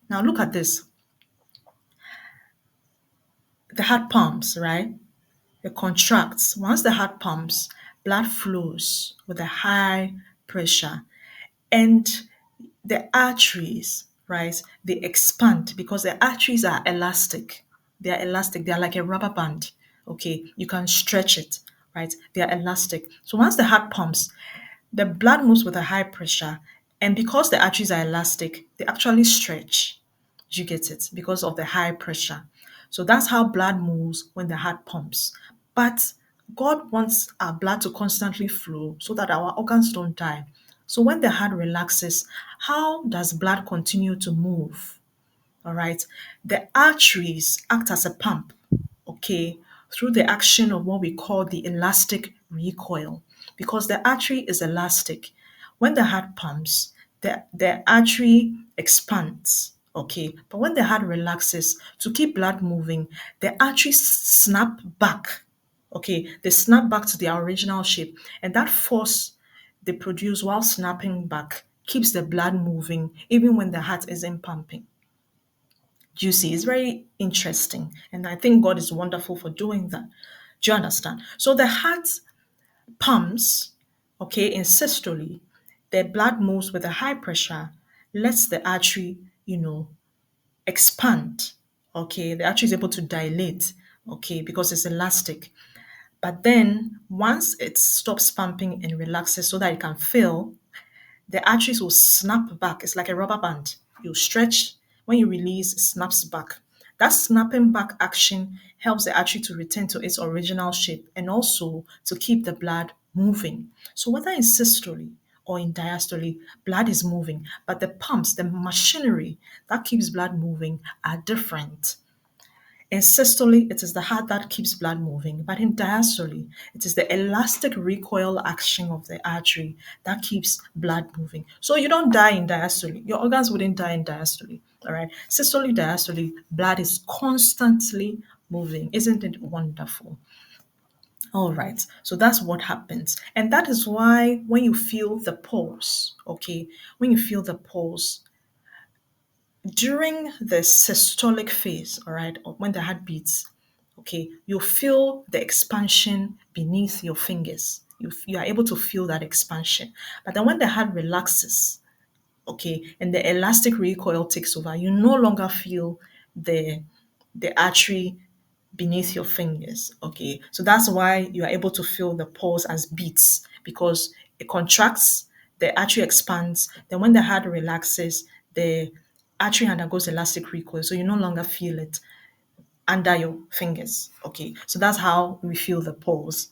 Now look at this. The heart pumps, right? It contracts. Once the heart pumps, blood flows with a high pressure. And the arteries, right, they expand because the arteries are elastic. They are elastic. They are like a rubber band. Okay, you can stretch it, right? They are elastic. So once the heart pumps, the blood moves with a high pressure, and because the arteries are elastic, they actually stretch. You get it? Because of the high pressure. So that's how blood moves when the heart pumps. But God wants our blood to constantly flow so that our organs don't die. So when the heart relaxes, how does blood continue to move? All right. The arteries act as a pump, okay, through the action of what we call the elastic recoil. Because the artery is elastic. When the heart pumps, the artery expands, okay. But when the heart relaxes, to keep blood moving, the arteries snap back, okay. They snap back to their original shape. And that force they produce while snapping back keeps the blood moving even when the heart isn't pumping. Do you see? It's very interesting. And I think God is wonderful for doing that. Do you understand? So the heart pumps, okay, in systole, the blood moves with a high pressure, lets the artery, expand. Okay, the artery is able to dilate, okay, because it's elastic. But then once it stops pumping and relaxes so that it can fill, the arteries will snap back. It's like a rubber band. You stretch, when you release, it snaps back. That snapping back action helps the artery to return to its original shape and also to keep the blood moving. So whether in systole or in diastole, blood is moving, but the pumps, the machinery that keeps blood moving are different. In systole, it is the heart that keeps blood moving, but in diastole, it is the elastic recoil action of the artery that keeps blood moving. So you don't die in diastole. Your organs wouldn't die in diastole. All right. Systole, diastole, blood is constantly moving. Isn't it wonderful? All right. So that's what happens. And that is why when you feel the pulse, okay, when you feel the pulse, during the systolic phase, all right, or when the heart beats, okay, you feel the expansion beneath your fingers. You are able to feel that expansion. But then when the heart relaxes, okay, and the elastic recoil takes over, you no longer feel the the artery beneath your fingers. Okay, so that's why you are able to feel the pulse as beats because it contracts, the artery expands. Then when the heart relaxes, the artery undergoes elastic recoil, so you no longer feel it under your fingers. Okay, so that's how we feel the pulse.